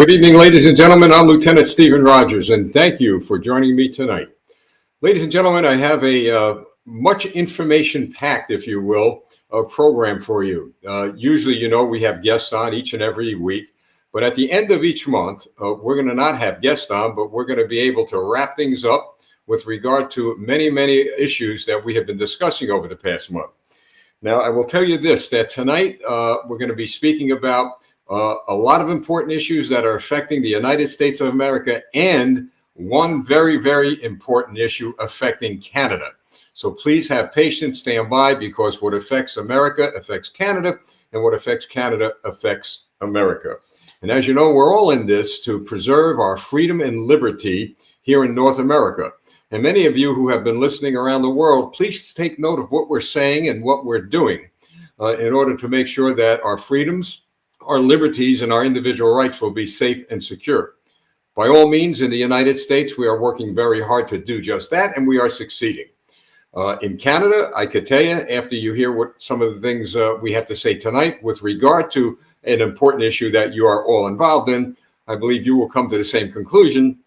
Good evening, ladies and gentlemen. I'm Lieutenant Stephen Rogers, and thank you for joining me tonight. Ladies and gentlemen, I have a much information-packed, if you will, program for you. Usually, we have guests on each and every week, but at the end of each month, we're going to not have guests on, but we're going to be able to wrap things up with regard to many, many issues that we have been discussing over the past month. Now, I will tell you this, that tonight we're going to be speaking about a lot of important issues that are affecting the United States of America and one very, very important issue affecting Canada. So please have patience, stand by, because what affects America affects Canada, and what affects Canada affects America. And as you know, we're all in this to preserve our freedom and liberty here in North America. And many of you who have been listening around the world, please take note of what we're saying and what we're doing in order to make sure that our freedoms, our liberties, and our individual rights will be safe and secure. By all means, in the United States, we are working very hard to do just that, and we are succeeding. In Canada, I could tell you, after you hear what some of the things we have to say tonight with regard to an important issue that you are all involved in, I believe you will come to the same conclusion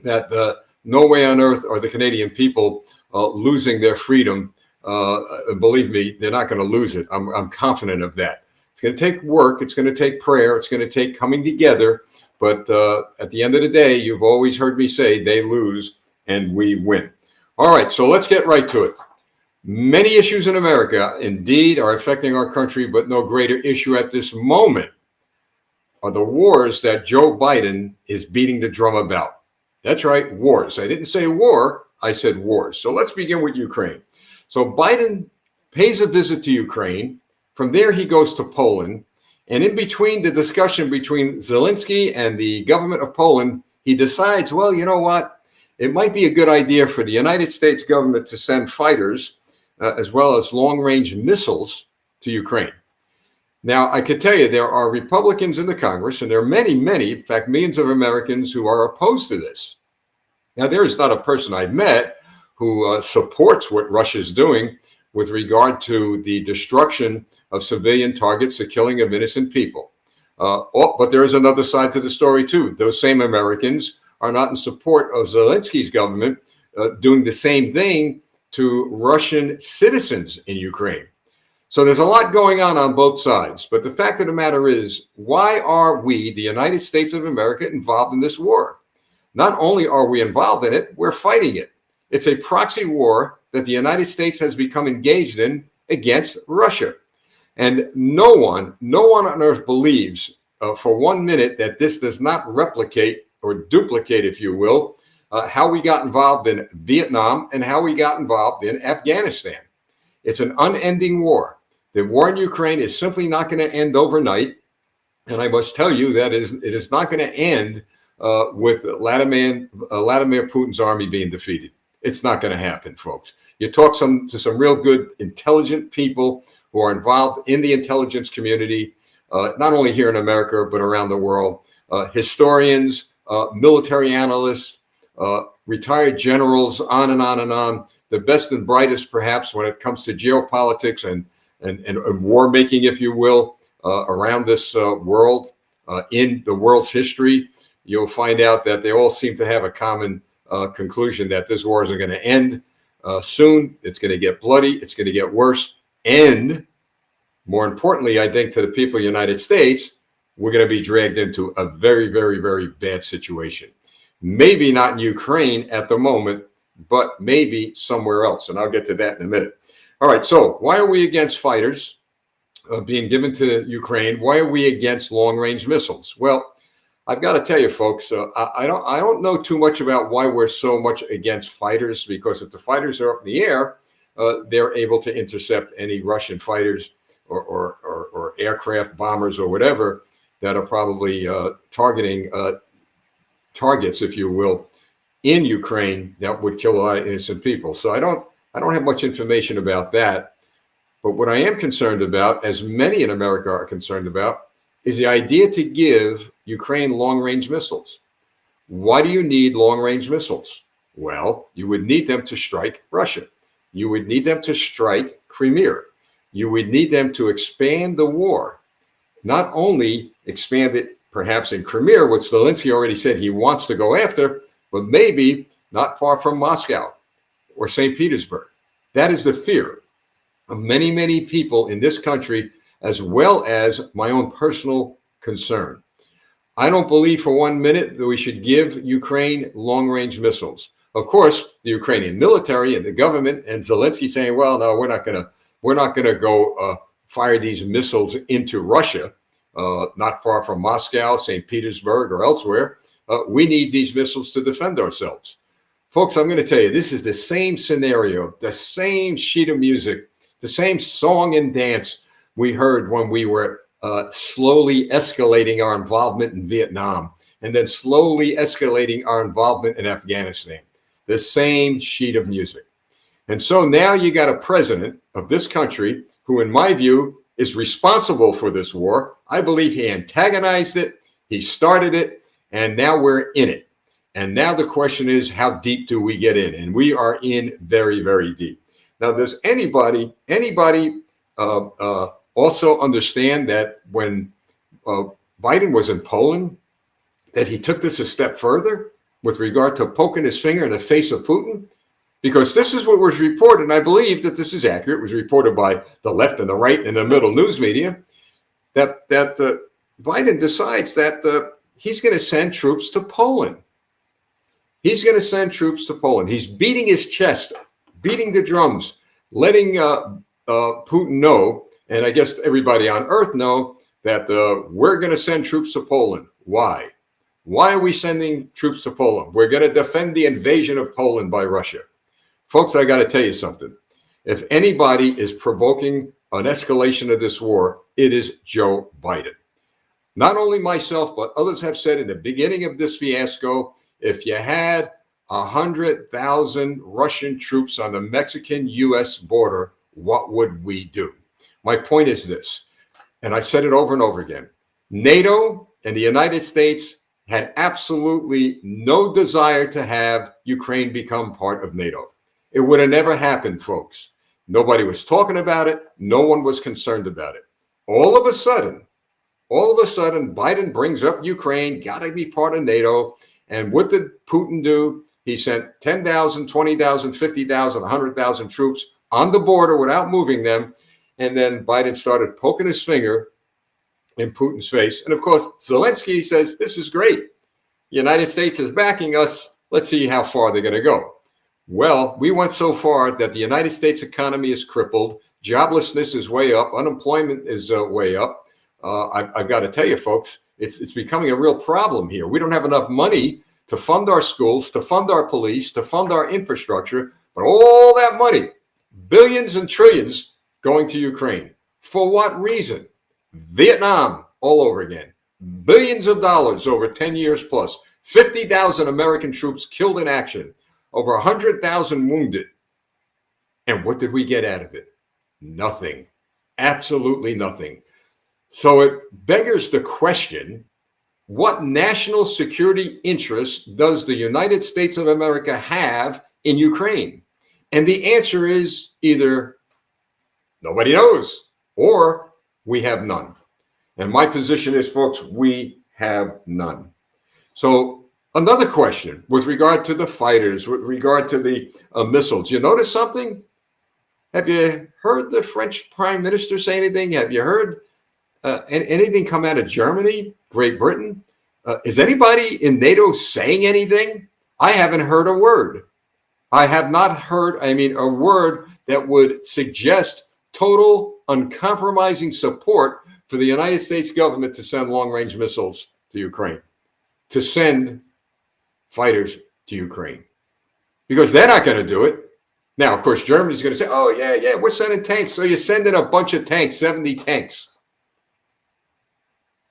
that no way on earth are the Canadian people losing their freedom. Believe me, they're not going to lose it. I'm confident of that. It's going to take work. It's going to take prayer. It's going to take coming together. But at the end of the day, you've always heard me say they lose and we win. All right, so let's get right to it. Many issues in America indeed are affecting our country, but no greater issue at this moment are the wars that Joe Biden is beating the drum about. That's right, wars. I didn't say war, I said wars. So let's begin with Ukraine. So Biden pays a visit to Ukraine. From there, he goes to Poland. And in between the discussion between Zelensky and the government of Poland, he decides, well, you know what? It might be a good idea for the United States government to send fighters as well as long-range missiles to Ukraine. Now, I could tell you there are Republicans in the Congress, and there are many, many, in fact, millions of Americans who are opposed to this. Now, there is not a person I've met who supports what Russia's doing with regard to the destruction of civilian targets, the killing of innocent people. But there is another side to the story, too. Those same Americans are not in support of Zelensky's government doing the same thing to Russian citizens in Ukraine. So there's a lot going on both sides. But the fact of the matter is, why are we, the United States of America, involved in this war? Not only are we involved in it, we're fighting it. It's a proxy war that the United States has become engaged in against Russia. And no one on earth believes for 1 minute that this does not replicate or duplicate, if you will, how we got involved in Vietnam and how we got involved in Afghanistan. It's an unending war. The war in Ukraine is simply not going to end overnight. And I must tell you that it is not going to end with Vladimir Putin's army being defeated. It's not going to happen, folks. You talk to some real good, intelligent people who are involved in the intelligence community, not only here in America, but around the world. Historians, military analysts, retired generals, on and on and on. The best and brightest, perhaps, when it comes to geopolitics and war making, if you will, around this world, in the world's history. You'll find out that they all seem to have a common conclusion that this war isn't going to end soon. It's going to get bloody. It's going to get worse. And more importantly, I think to the people of the United States, we're going to be dragged into a very, very, very bad situation. Maybe not in Ukraine at the moment, but maybe somewhere else. And I'll get to that in a minute. All right. So why are we against fighters being given to Ukraine? Why are we against long-range missiles? Well, I've got to tell you, folks, I don't know too much about why we're so much against fighters, because if the fighters are up in the air, they're able to intercept any Russian fighters or aircraft bombers or whatever that are probably targeting targets, if you will, in Ukraine that would kill a lot of innocent people. So I don't have much information about that. But what I am concerned about, as many in America are concerned about, is the idea to give Ukraine long-range missiles. Why do you need long-range missiles? Well, you would need them to strike Russia. You would need them to strike Crimea. You would need them to expand the war, not only expand it perhaps in Crimea, what Zelensky already said he wants to go after, but maybe not far from Moscow or St. Petersburg. That is the fear of many, many people in this country, as well as my own personal concern. I don't believe for 1 minute that we should give Ukraine long-range missiles. Of course, the Ukrainian military and the government and Zelensky saying, "Well, no, we're not going to go fire these missiles into Russia, not far from Moscow, St. Petersburg, or elsewhere. We need these missiles to defend ourselves." Folks, I'm going to tell you, this is the same scenario, the same sheet of music, the same song and dance we heard when we were slowly escalating our involvement in Vietnam and then slowly escalating our involvement in Afghanistan. The same sheet of music. And so now you got a president of this country who, in my view, is responsible for this war. I believe he antagonized it, he started it, and now we're in it. And now the question is, how deep do we get in? And we are in very, very deep. Now, does anybody also understand that when Biden was in Poland, that he took this a step further with regard to poking his finger in the face of Putin? Because this is what was reported, and I believe that this is accurate. It was reported by the left and the right and the middle news media, that Biden decides that he's going to send troops to Poland. He's going to send troops to Poland. He's beating his chest, beating the drums, letting Putin know, and I guess everybody on earth know, that we're going to send troops to Poland. Why? Why are we sending troops to Poland? We're going to defend the invasion of Poland by Russia. Folks, I got to tell you something. If anybody is provoking an escalation of this war, it is Joe Biden. Not only myself, but others have said in the beginning of this fiasco, if you had 100,000 Russian troops on the Mexican-U.S. border, what would we do? My point is this, and I've said it over and over again. NATO and the United States had absolutely no desire to have Ukraine become part of NATO. It would have never happened, folks. Nobody was talking about it. No one was concerned about it. All of a sudden, Biden brings up Ukraine, got to be part of NATO. And what did Putin do? He sent 10,000, 20,000, 50,000, 100,000 troops on the border without moving them. And then Biden started poking his finger in Putin's face. And of course, Zelensky says, this is great. The United States is backing us. Let's see how far they're going to go. Well, we went so far that the United States economy is crippled. Joblessness is way up. Unemployment is way up. I've got to tell you, folks, it's becoming a real problem here. We don't have enough money to fund our schools, to fund our police, to fund our infrastructure. But all that money, billions and trillions, going to Ukraine. For what reason? Vietnam all over again. Billions of dollars over 10 years plus. 50,000 American troops killed in action. Over 100,000 wounded. And what did we get out of it? Nothing. Absolutely nothing. So it beggars the question, what national security interest does the United States of America have in Ukraine? And the answer is either nobody knows or we have none. And my position is, folks, we have none. So another question with regard to the fighters, with regard to the missiles. You notice something? Have you heard the French Prime Minister say anything? Have you heard anything come out of Germany, Great Britain? Is anybody in NATO saying anything? I haven't heard a word. I have not heard, a word that would suggest total, uncompromising support for the United States government to send long-range missiles to Ukraine, to send fighters to Ukraine, because they're not going to do it. Now, of course, Germany's going to say, oh, yeah, we're sending tanks. So you're sending a bunch of tanks, 70 tanks.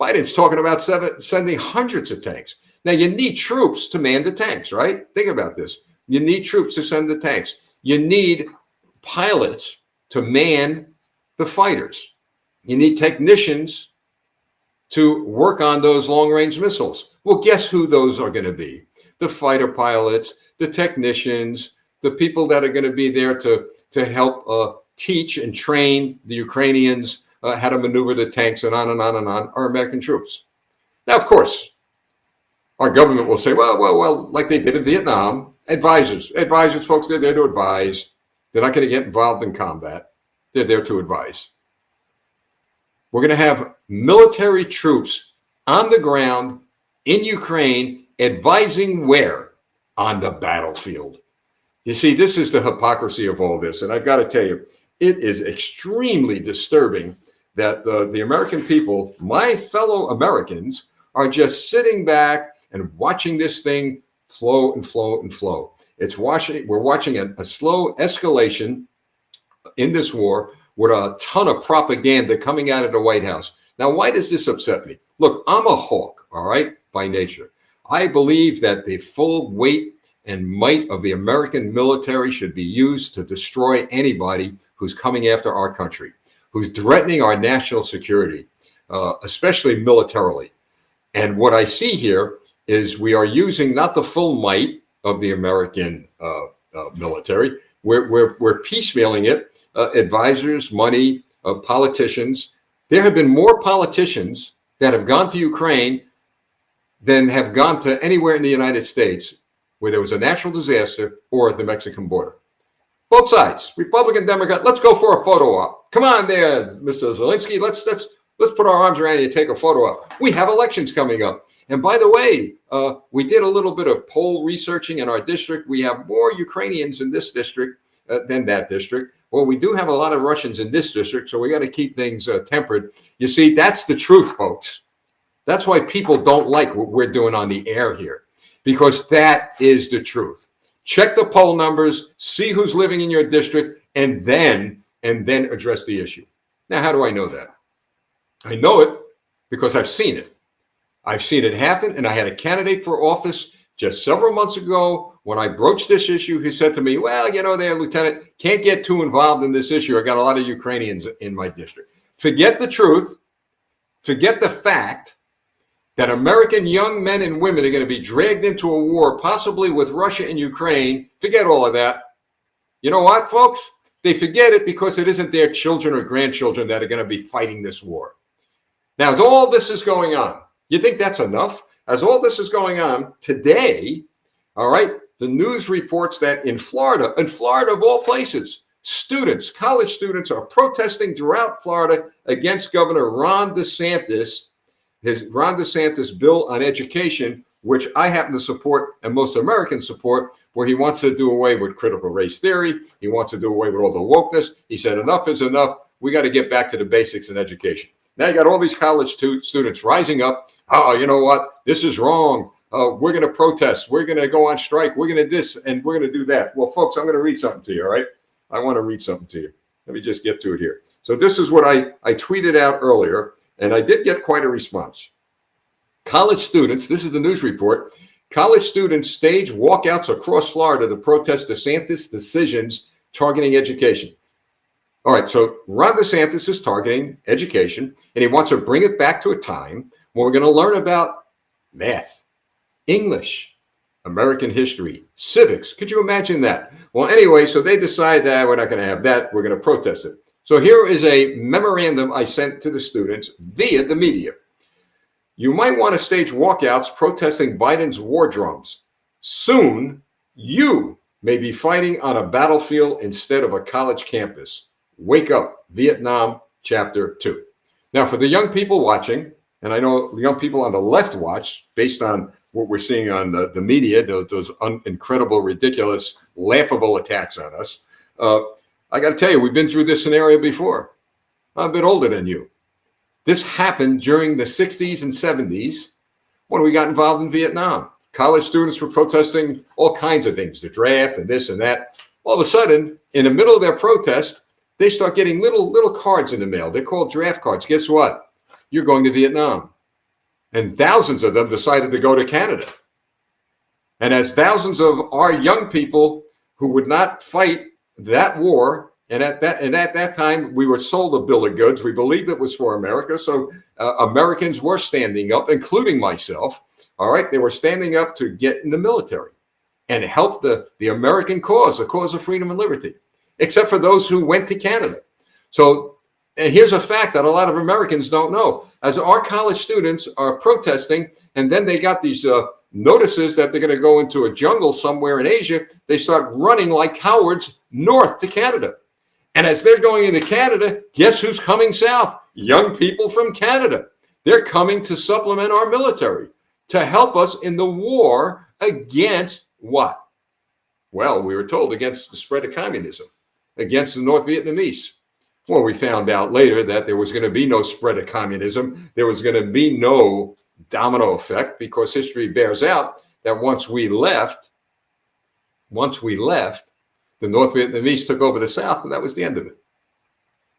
Biden's talking about sending hundreds of tanks. Now, you need troops to man the tanks, right? Think about this. You need troops to send the tanks. You need pilots to man the fighters. You need technicians to work on those long-range missiles. Well, guess who those are going to be? The fighter pilots, the technicians, the people that are going to be there to help teach and train the Ukrainians how to maneuver the tanks and on and on and on are American troops. Now, of course, our government will say, well, like they did in Vietnam, advisors, folks, they're there to advise. They're not going to get involved in combat. They're there to advise. We're going to have military troops on the ground in Ukraine advising where? On the battlefield. You see, this is the hypocrisy of all this. And I've got to tell you, it is extremely disturbing that the American people, my fellow Americans, are just sitting back and watching this thing flow and flow and flow. We're watching a slow escalation in this war with a ton of propaganda coming out of the White House. Now, why does this upset me? Look, I'm a hawk, all right, by nature. I believe that the full weight and might of the American military should be used to destroy anybody who's coming after our country, who's threatening our national security, especially militarily. And what I see here is we are using not the full might of the American military. We're piecemealing it. Advisors, money, politicians. There have been more politicians that have gone to Ukraine than have gone to anywhere in the United States where there was a natural disaster or at the Mexican border. Both sides, Republican, Democrat. Let's go for a photo op. Come on there, Mr. Zelensky. Let's put our arms around you and take a photo op. We have elections coming up. And by the way, we did a little bit of poll researching in our district. We have more Ukrainians in this district than that district. Well, we do have a lot of Russians in this district, so we got to keep things tempered. You see, that's the truth, folks. That's why people don't like what we're doing on the air here, because that is the truth. Check the poll numbers, see who's living in your district, and then address the issue. Now, how do I know that? I know it because I've seen it. I've seen it happen, and I had a candidate for office just several months ago. When I broached this issue, he said to me, well, you know, there, Lieutenant, can't get too involved in this issue. I got a lot of Ukrainians in my district. Forget the truth. Forget the fact that American young men and women are going to be dragged into a war, possibly with Russia and Ukraine. Forget all of that. You know what, folks? They forget it because it isn't their children or grandchildren that are going to be fighting this war. Now, as all this is going on, you think that's enough? As all this is going on today, all right, the news reports that in Florida of all places, college students are protesting throughout Florida against Governor Ron DeSantis, Ron DeSantis bill on education, which I happen to support and most Americans support, where he wants to do away with critical race theory. He wants to do away with all the wokeness. He said, enough is enough. We got to get back to the basics in education. Now you got all these college students rising up. Oh, you know what? This is wrong. We're going to protest. We're going to go on strike. We're going to this and we're going to do that. Well, folks, I'm going to read something to you, all right? I want to read something to you. Let me just get to it here. So this is what I tweeted out earlier, and I did get quite a response. College students, this is the news report, college students stage walkouts across Florida to protest DeSantis decisions targeting education. All right, so Ron DeSantis is targeting education, and he wants to bring it back to a time when we're going to learn about math, English, American history, civics. Could you imagine that? Well, anyway, so they decide that we're not going to have that. We're going to protest it. So here is a memorandum I sent to the students via the media. You might want to stage walkouts protesting Biden's war drums. Soon, you may be fighting on a battlefield instead of a college campus. Wake up, Vietnam, Chapter 2. Now, for the young people watching, and I know the young people on the left watch, based on what we're seeing on the media, those incredible, ridiculous, laughable attacks on us, I got to tell you, we've been through this scenario before. I'm a bit older than you. This happened during the 60s and 70s when we got involved in Vietnam. College students were protesting all kinds of things, the draft and this and that. All of a sudden, in the middle of their protest, they start getting little cards in the mail. They're called draft cards. Guess what? You're going to Vietnam. And thousands of them decided to go to Canada. And as thousands of our young people who would not fight that war, and at that time, we were sold a bill of goods. We believed it was for America. So Americans were standing up, including myself. All right. They were standing up to get in the military and help the American cause, the cause of freedom and liberty, except for those who went to Canada. So and here's a fact that a lot of Americans don't know. as our college students are protesting, and then they got these notices that they're going to go into a jungle somewhere in Asia, they start running like cowards north to Canada. And as they're going into Canada, guess who's coming south? Young people from Canada. They're coming to supplement our military, to help us in the war against what? Well, we were told against the spread of communism, against the North Vietnamese. Well, we found out later that there was going to be no spread of communism. There was going to be no domino effect, because history bears out that once we left, the North Vietnamese took over the South, and that was the end of it.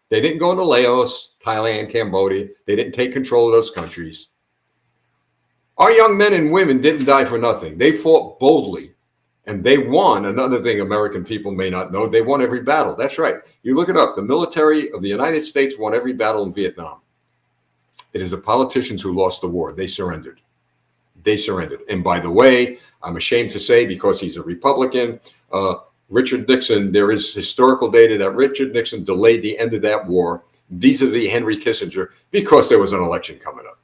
They didn't go into Laos, Thailand, Cambodia. They didn't take control of those countries. Our young men and women didn't die for nothing. They fought boldly, and they won. Another thing American people may not know, they won every battle. That's right. You look it up. The military of the United States won every battle in Vietnam. It is the politicians who lost the war. They surrendered. They surrendered. And by the way, I'm ashamed to say, because he's a Republican, Richard Nixon, there is historical data that Richard Nixon delayed the end of that war vis-a-vis Henry Kissinger because there was an election coming up.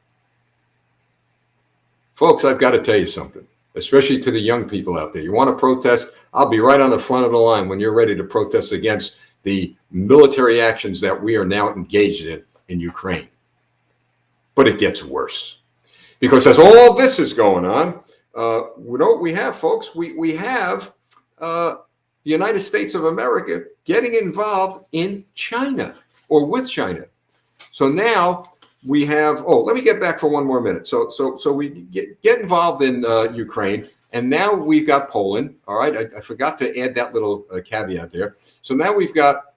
Folks, I've got to tell you something, especially to the young people out there. You want to protest? I'll be right on the front of the line when you're ready to protest against the military actions that we are now engaged in Ukraine. But it gets worse, because as all this is going on, you know what we have, folks? We have the United States of America getting involved in China, or with China. So now we have, let me get back for one more minute. So we get involved in Ukraine, and now we've got Poland. All right, I forgot to add that little caveat there. So now we've got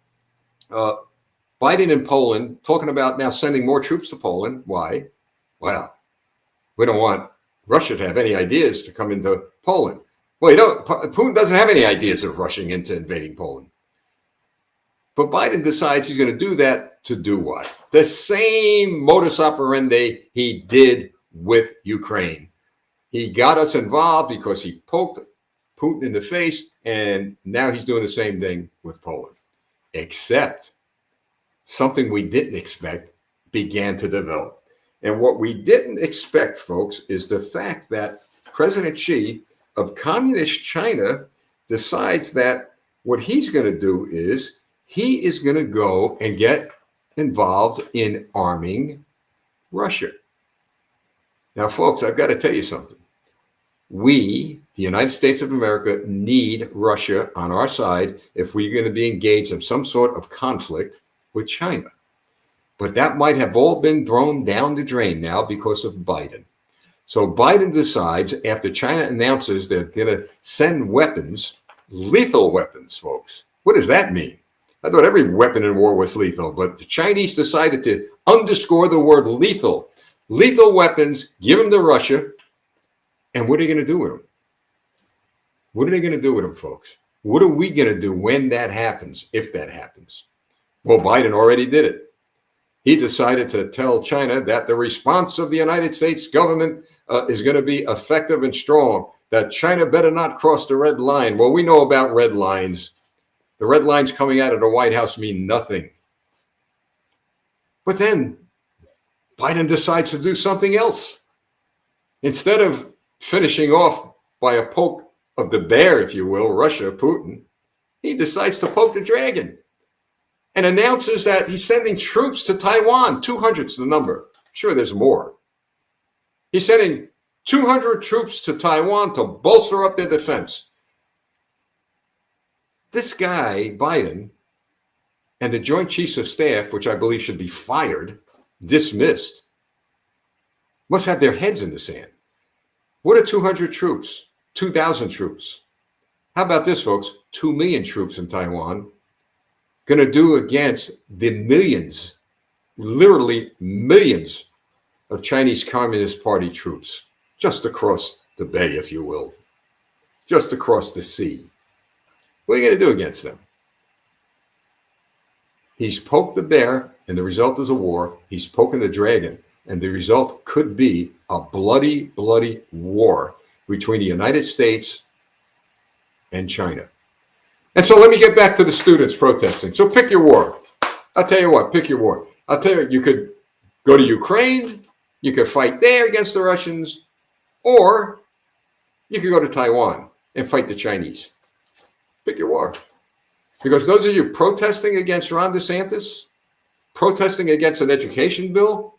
Biden in Poland talking about now sending more troops to Poland. Why? Well, we don't want Russia to have any ideas to come into Poland. Well, you know, Putin doesn't have any ideas of rushing into invading Poland. But Biden decides he's going to do that to do what? The same modus operandi he did with Ukraine. He got us involved because he poked Putin in the face, and now he's doing the same thing with Poland. Except something we didn't expect began to develop. And what we didn't expect, folks, is the fact that President Xi of Communist China decides that what he's going to do is he is going to go and get involved in arming Russia. Now, folks, I've got to tell you something. We, the United States of America, need Russia on our side if we're going to be engaged in some sort of conflict with China. But that might have all been thrown down the drain now because of Biden. So Biden decides, after China announces they're going to send weapons, lethal weapons, folks. What does that mean? I thought every weapon in war was lethal, but the Chinese decided to underscore the word lethal. Lethal weapons, give them to Russia. And what are they going to do with them? What are they going to do with them, folks? What are we going to do when that happens, if that happens? Well, Biden already did it. He decided to tell China that the response of the United States government is going to be effective and strong, that China better not cross the red line. Well, we know about red lines. The red lines coming out of the White House mean nothing. But then Biden decides to do something else. Instead of finishing off by a poke of the bear, if you will, Russia, Putin, he decides to poke the dragon and announces that he's sending troops to Taiwan. 200's the number. I'm sure there's more. He's sending 200 troops to Taiwan to bolster up their defense. This guy, Biden, and the Joint Chiefs of Staff, which I believe should be fired, dismissed, must have their heads in the sand. What are 200 troops? 2,000 troops. How about this, folks? 2 million troops in Taiwan going to do against the millions, literally millions of Chinese Communist Party troops just across the bay, if you will, just across the sea. What are you going to do against them? He's poked the bear, and the result is a war. He's poking the dragon, and the result could be a bloody, bloody war between the United States and China. And so let me get back to the students protesting. So pick your war. I'll tell you what, pick your war. I'll tell you, you could Go to Ukraine, you could fight there against the Russians, or you could go to Taiwan and fight the Chinese. Pick your war. Because those of you protesting against Ron DeSantis, protesting against an education bill,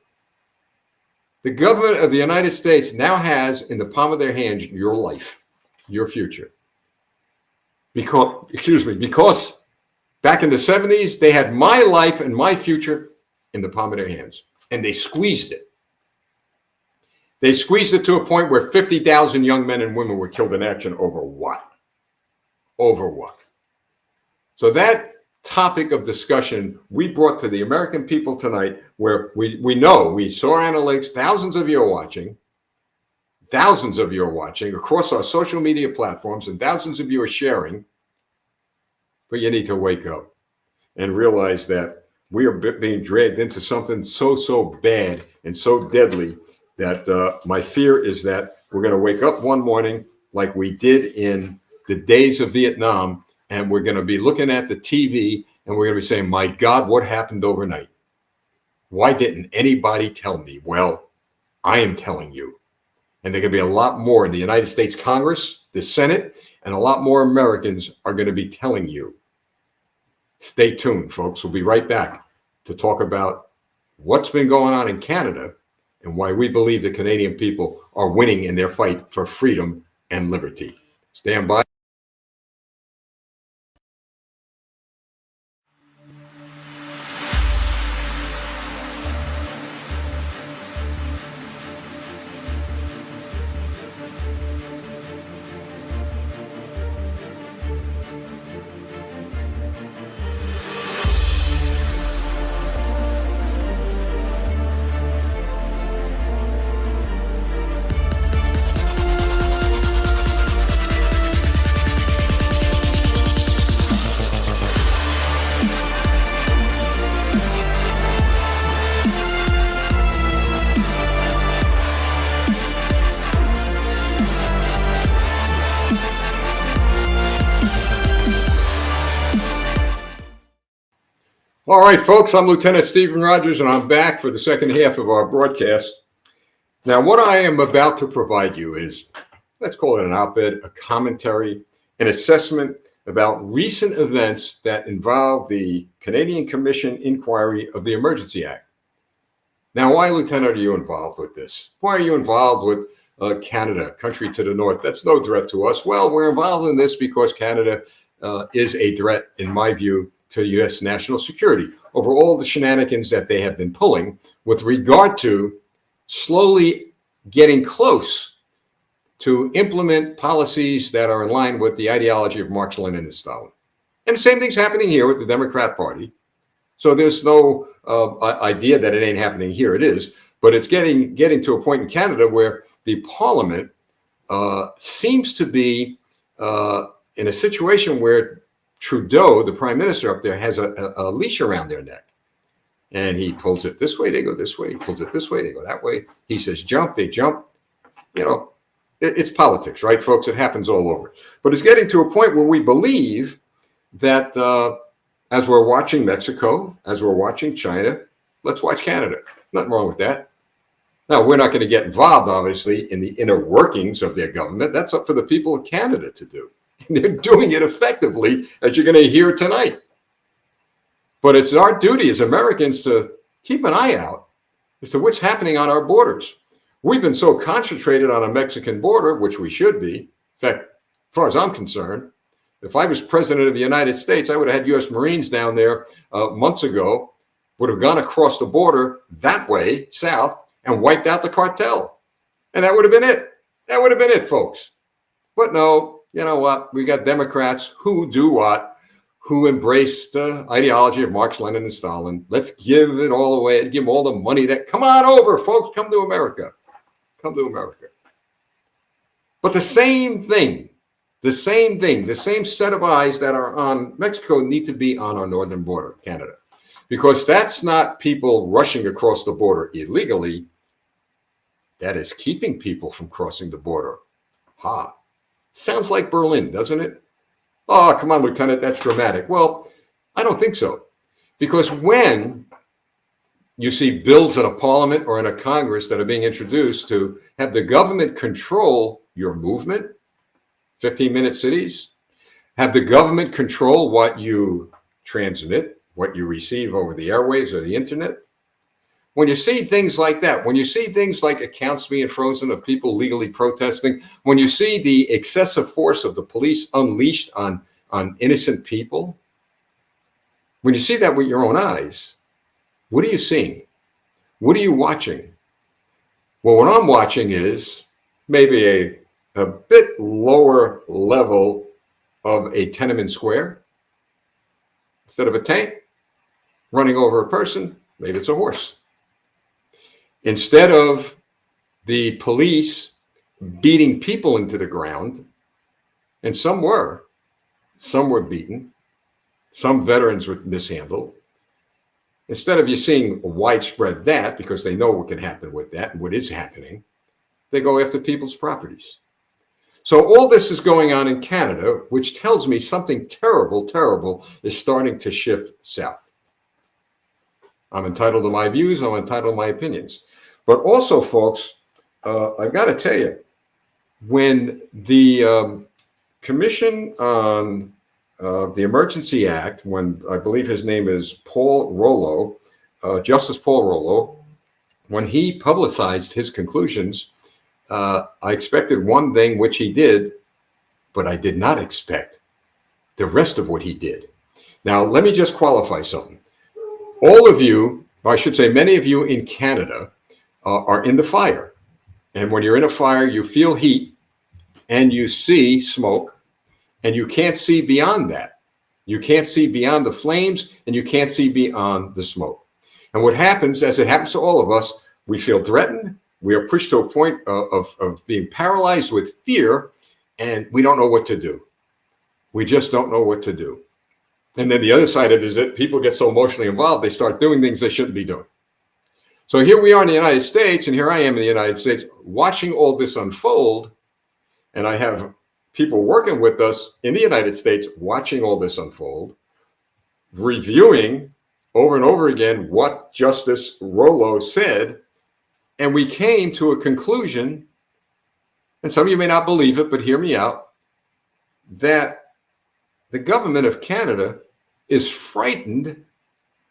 the government of the United States now has in the palm of their hands your life, your future. Because back in the 70s, they had my life and my future in the palm of their hands, and they squeezed it. They squeezed it to a point where 50,000 young men and women were killed in action over what? Over what? So that topic of discussion we brought to the American people tonight, where we saw analytics, thousands of you are watching across our social media platforms, and thousands of you are sharing. But you need to wake up and realize that we are being dragged into something so bad and so deadly that my fear is that we're going to wake up one morning like we did in the days of Vietnam, and we're going to be looking at the TV and we're going to be saying, my God, what happened overnight? Why didn't anybody tell me? Well, I am telling you. And there are going to be a lot more in the United States Congress, the Senate, and a lot more Americans are going to be telling you. Stay tuned, folks. We'll be right back to talk about what's been going on in Canada and why we believe the Canadian people are winning in their fight for freedom and liberty. Stand by. All right, folks, I'm Lieutenant Stephen Rogers, and I'm back for the second half of our broadcast. Now, what I am about to provide you is, let's call it an op-ed, a commentary, an assessment about recent events that involve the Canadian Commission inquiry of the Emergency Act. Now, why, Lieutenant, are you involved with this? Why are you involved with Canada, country to the north? That's no threat to us. Well, we're involved in this because Canada is a threat, in my view, to U.S. national security over all the shenanigans that they have been pulling with regard to slowly getting close to implement policies that are in line with the ideology of Marx, Lenin, and Stalin. And the same thing's happening here with the Democrat Party. So there's no idea that it ain't happening here. It is. But it's getting to a point in Canada where the parliament seems to be in a situation where Trudeau, the prime minister up there, has a leash around their neck. And he pulls it this way, they go this way. He pulls it this way, they go that way. He says jump, they jump. You know, it's politics, right, folks? It happens all over. But it's getting to a point where we believe that as we're watching Mexico, as we're watching China, let's watch Canada. Nothing wrong with that. Now, we're not going to get involved, obviously, in the inner workings of their government. That's up for the people of Canada to do. And they're doing it effectively, as you're going to hear tonight. But it's our duty as Americans to keep an eye out as to what's happening on our borders. We've been so concentrated on a Mexican border, which we should be. In fact, as far as I'm concerned, if I was president of the United States, I would have had U.S. Marines down there months ago, would have gone across the border that way, south, and wiped out the cartel. And that would have been it. That would have been it, folks. But no, you know what? We got Democrats who do what? Who embrace the ideology of Marx, Lenin, and Stalin. Let's give it all away. Let's give them all the money that, come on over, folks, come to America. Come to America. But the same thing, the same set of eyes that are on Mexico need to be on our northern border, Canada. Because that's not people rushing across the border illegally. That is keeping people from crossing the border. Ha. Sounds like Berlin, doesn't it? Oh, come on, Lieutenant, that's dramatic. Well, I don't think so. Because when You see bills in a parliament or in a Congress that are being introduced to have the government control your movement, 15-minute cities, have the government control what you transmit, what you receive over the airwaves or the internet. When you see things like that, when you see things like accounts being frozen of people legally protesting, when you see the excessive force of the police unleashed on innocent people, when you see that with your own eyes, what are you seeing? What are you watching? Well, what I'm watching is maybe a bit lower level of a Tiananmen Square. Instead of a tank running over a person, maybe it's a horse. Instead of the police beating people into the ground, and some were beaten, some veterans were mishandled. Instead of you seeing widespread that, because they know what can happen with that and what is happening, they go after people's properties. So all this is going on in Canada, which tells me something terrible, terrible is starting to shift south. I'm entitled to my views. I'm entitled to my opinions. But also, folks, I've got to tell you, when the Commission on the Emergency Act, when I believe his name is Paul Rollo, Justice Paul Rollo, when he publicized his conclusions, I expected one thing, which he did, but I did not expect the rest of what he did. Now, let me just qualify something. All of you, or I should say many of you in Canada, are in the fire. And when you're in a fire, you feel heat and you see smoke, and you can't see beyond that. You can't see beyond the flames, and you can't see beyond the smoke. And what happens, as it happens to all of us, we feel threatened. We are pushed to a point of being paralyzed with fear, and we don't know what to do. We just don't know what to do. And then the other side of it is that people get so emotionally involved, they start doing things they shouldn't be doing. So here we are in the United States, and here I am in the United States watching all this unfold, and I have people working with us in the United States watching all this unfold, reviewing over and over again what Justice Rollo said, and we came to a conclusion, and some of you may not believe it, but hear me out, that the government of Canada is frightened.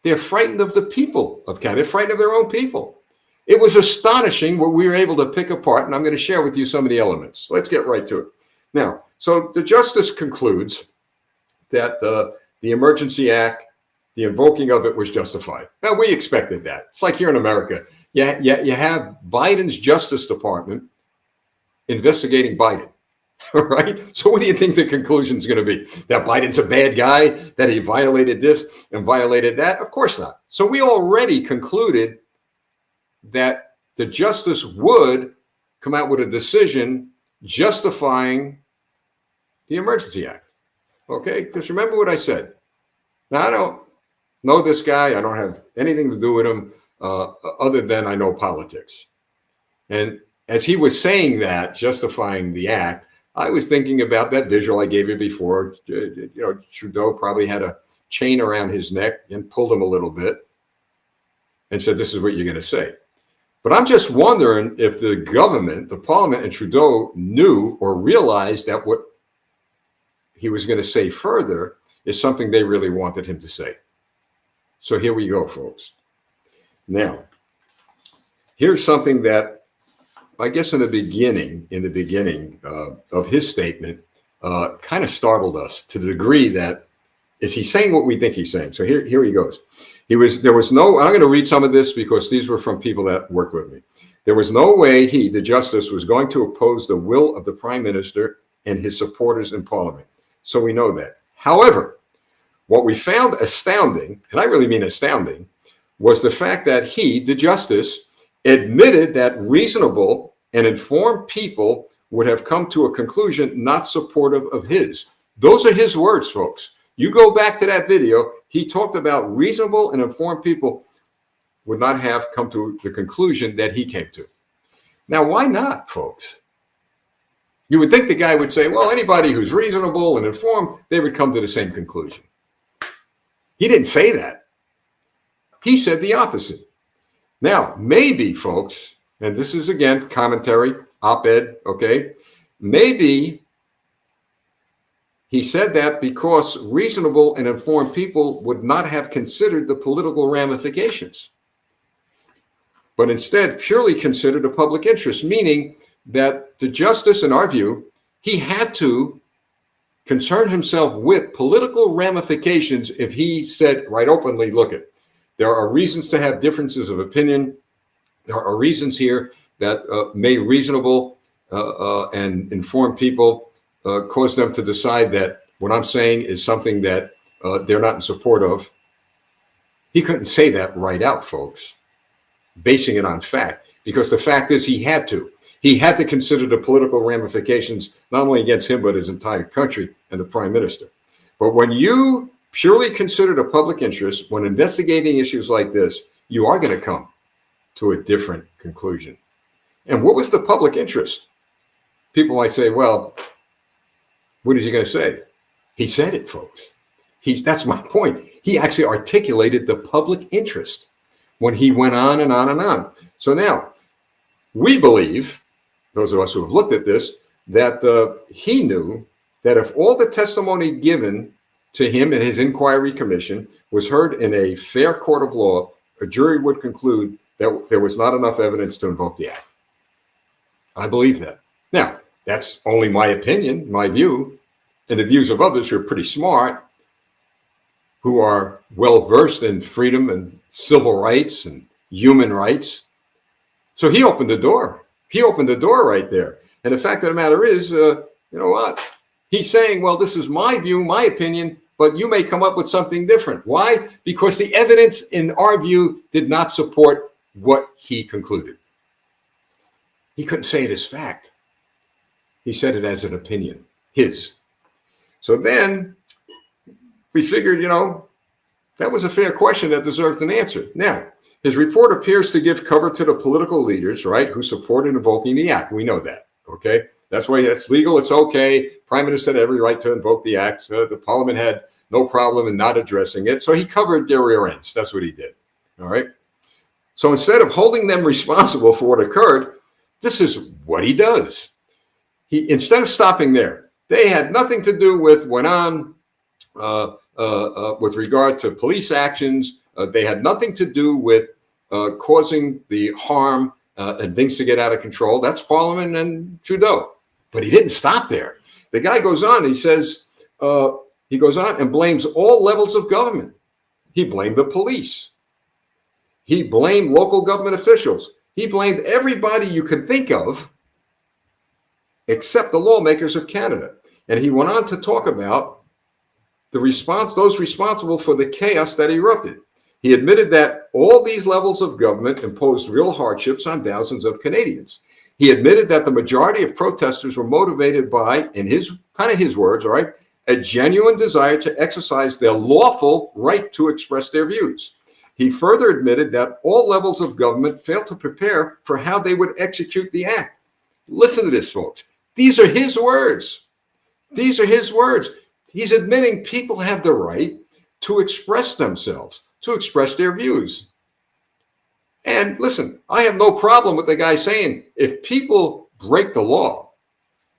They're frightened of the people of Canada. They're frightened of their own people. It was astonishing what we were able to pick apart, and I'm going to share with you some of the elements. Let's get right to it. Now, so the justice concludes that the Emergency Act, the invoking of it was justified. Now, we expected that. It's like here in America. You have Biden's Justice Department investigating Biden, right? So what do you think the conclusion is going to be? That Biden's a bad guy, that he violated this and violated that? Of course not. So we already concluded that the justice would come out with a decision justifying the Emergency Act. Okay? Because remember what I said. Now, I don't know this guy. I don't have anything to do with him other than I know politics. And as he was saying that, justifying the act, I was thinking about that visual I gave you before. You know, Trudeau probably had a chain around his neck and pulled him a little bit and said, this is what you're going to say. But I'm just wondering if the government, the parliament and Trudeau knew or realized that what he was going to say further is something they really wanted him to say. So here we go, folks. Now, here's something that I guess in the beginning of his statement, kind of startled us to the degree that, is he saying what we think he's saying? So here he goes. There was no, I'm going to read some of this because these were from people that worked with me. There was no way he, the justice, was going to oppose the will of the prime minister and his supporters in parliament. So we know that. However, what we found astounding, and I really mean astounding, was the fact that he, the justice, admitted that reasonable and informed people would have come to a conclusion not supportive of his. Those are his words, folks. You go back to that video, he talked about reasonable and informed people would not have come to the conclusion that he came to. Now, why not, folks? You would think the guy would say, well, anybody who's reasonable and informed, they would come to the same conclusion. He didn't say that. He said the opposite. Now, maybe, folks, and this is again commentary, op-ed, okay? Maybe he said that because reasonable and informed people would not have considered the political ramifications, but instead purely considered the public interest, meaning that the justice, in our view, he had to concern himself with political ramifications if he said right openly, look, there are reasons to have differences of opinion. There are reasons here that may reasonable and informed people cause them to decide that what I'm saying is something that they're not in support of. He couldn't say that right out, folks, basing it on fact, because the fact is he had to. He had to consider the political ramifications, not only against him, but his entire country and the prime minister. But when you purely consider the public interest, when investigating issues like this, you are going to come to a different conclusion. And what was the public interest? People might say, well, what is he going to say? He said it, folks. That's my point. He actually articulated the public interest when he went on and on and on. So now we believe, those of us who have looked at this, that he knew that if all the testimony given to him and his inquiry commission was heard in a fair court of law, a jury would conclude that there was not enough evidence to invoke the act. I believe that. Now, that's only my opinion, my view, and the views of others who are pretty smart, who are well-versed in freedom and civil rights and human rights. So he opened the door. He opened the door right there. And the fact of the matter is, you know what? He's saying, well, this is my view, my opinion, but you may come up with something different. Why? Because the evidence in our view did not support what he concluded. He couldn't say it as fact. He said it as an opinion, his. So then we figured, that was a fair question that deserved an answer. Now, his report appears to give cover to the political leaders, right, who supported invoking the act. We know that, okay? That's why it's legal, it's okay. Prime Minister had every right to invoke the act. The Parliament had no problem in not addressing it. So he covered their rear ends. That's what he did, all right? So instead of holding them responsible for what occurred, this is what he does. Instead of stopping there, they had nothing to do with went on with regard to police actions. They had nothing to do with causing the harm and things to get out of control. That's Parliament and Trudeau. But he didn't stop there. The guy goes on, he says, he goes on and blames all levels of government. He blamed the police. He blamed local government officials. He blamed everybody you could think of except the lawmakers of Canada. And he went on to talk about those responsible for the chaos that erupted. He admitted that all these levels of government imposed real hardships on thousands of Canadians. He admitted that the majority of protesters were motivated by, in his words, all right, a genuine desire to exercise their lawful right to express their views. He further admitted that all levels of government failed to prepare for how they would execute the act. Listen to this, folks. These are his words. These are his words. He's admitting people have the right to express themselves, to express their views. And listen, I have no problem with the guy saying, if people break the law,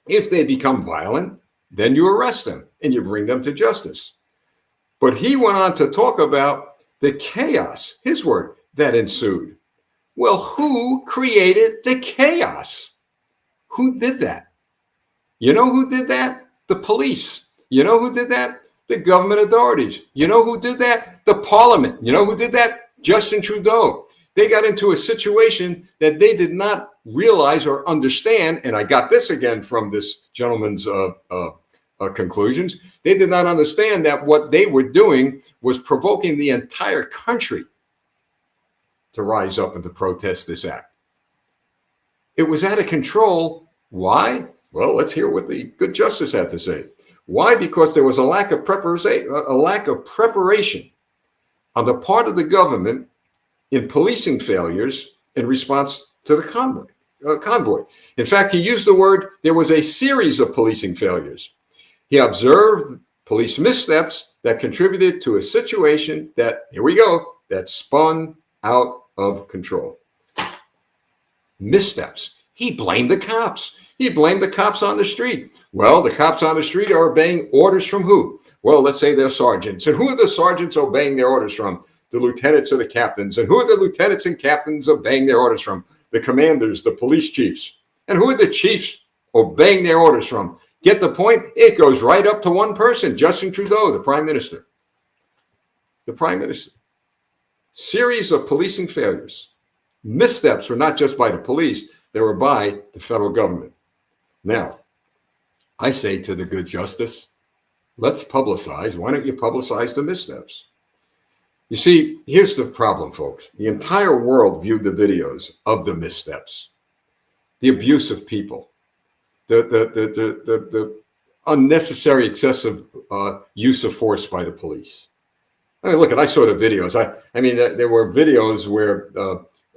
if they become violent, then you arrest them and you bring them to justice. But he went on to talk about the chaos, his word, that ensued. Well, who created the chaos? Who did that? You know who did that? The police. You know who did that? The government authorities. You know who did that? The Parliament. You know who did that? Justin Trudeau. They got into a situation that they did not realize or understand. And I got this again from this gentleman's conclusions. They did not understand that what they were doing was provoking the entire country to rise up and to protest this act. It was out of control. Why? Well, let's hear what the good justice had to say. Why? Because there was a lack of preparation on the part of the government in policing failures in response to the convoy. In fact, he used the word, there was a series of policing failures. He observed police missteps that contributed to a situation that, here we go, that spun out of control. Missteps. He blamed the cops. He blamed the cops on the street. Well, the cops on the street are obeying orders from who? Well, let's say they're sergeants. And who are the sergeants obeying their orders from? The lieutenants or the captains. And who are the lieutenants and captains obeying their orders from? The commanders, the police chiefs. And who are the chiefs obeying their orders from? Get the point? It goes right up to one person, Justin Trudeau, the prime minister. The prime minister. Series of policing failures. Missteps were not just by the police, they were by the federal government. Now, I say to the good justice, let's publicize. Why don't you publicize the missteps? You see, here's the problem, folks. The entire world viewed the videos of the missteps, the abuse of people, the unnecessary, excessive use of force by the police. I mean, look, I saw the videos. I mean, there were videos where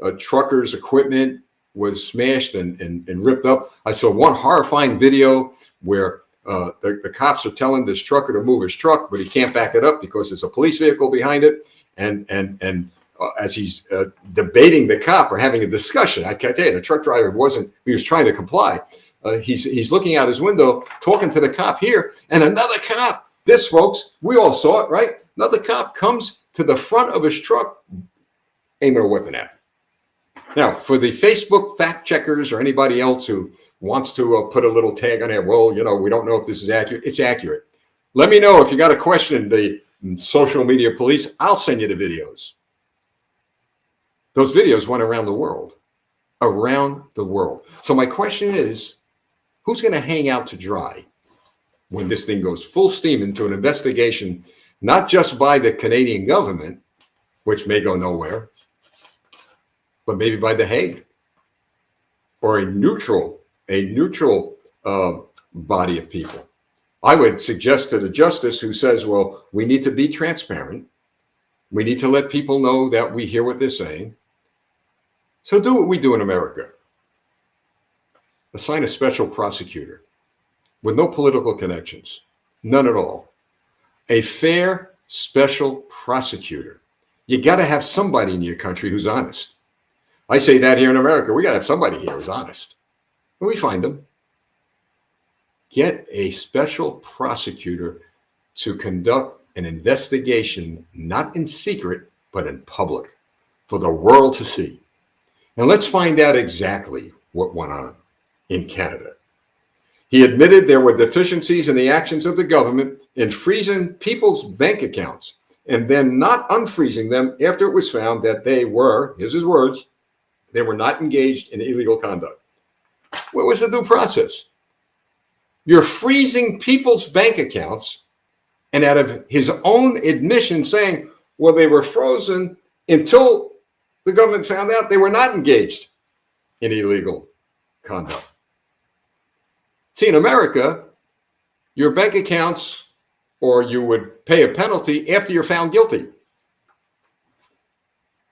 a trucker's equipment was smashed and ripped up. I saw one horrifying video where the cops are telling this trucker to move his truck, but he can't back it up because there's a police vehicle behind it. And as he's debating the cop or having a discussion, I can't tell you, the truck driver he was trying to comply. He's looking out his window, talking to the cop here, and another cop, this folks, we all saw it, right? Another cop comes to the front of his truck, aiming a weapon at him. Now, for the Facebook fact checkers or anybody else who wants to put a little tag on it, well, we don't know if this is accurate. It's accurate. Let me know if you got a question, the social media police. I'll send you the videos. Those videos went around the world. Around the world. So my question is, who's going to hang out to dry when this thing goes full steam into an investigation, not just by the Canadian government, which may go nowhere, but maybe by The Hague or a neutral body of people? I would suggest to the justice who says, well, we need to be transparent. We need to let people know that we hear what they're saying. So do what we do in America. Assign a special prosecutor with no political connections, none at all. A fair special prosecutor. You got to have somebody in your country who's honest. I say that here in America. We got to have somebody here who's honest. And we find them. Get a special prosecutor to conduct an investigation, not in secret, but in public, for the world to see. And let's find out exactly what went on in Canada. He admitted there were deficiencies in the actions of the government in freezing people's bank accounts and then not unfreezing them after it was found that they were, here's his words, they were not engaged in illegal conduct. What was the due process? You're freezing people's bank accounts, and out of his own admission saying, well, they were frozen until the government found out they were not engaged in illegal conduct. See, in America, your bank accounts, or you would pay a penalty after you're found guilty.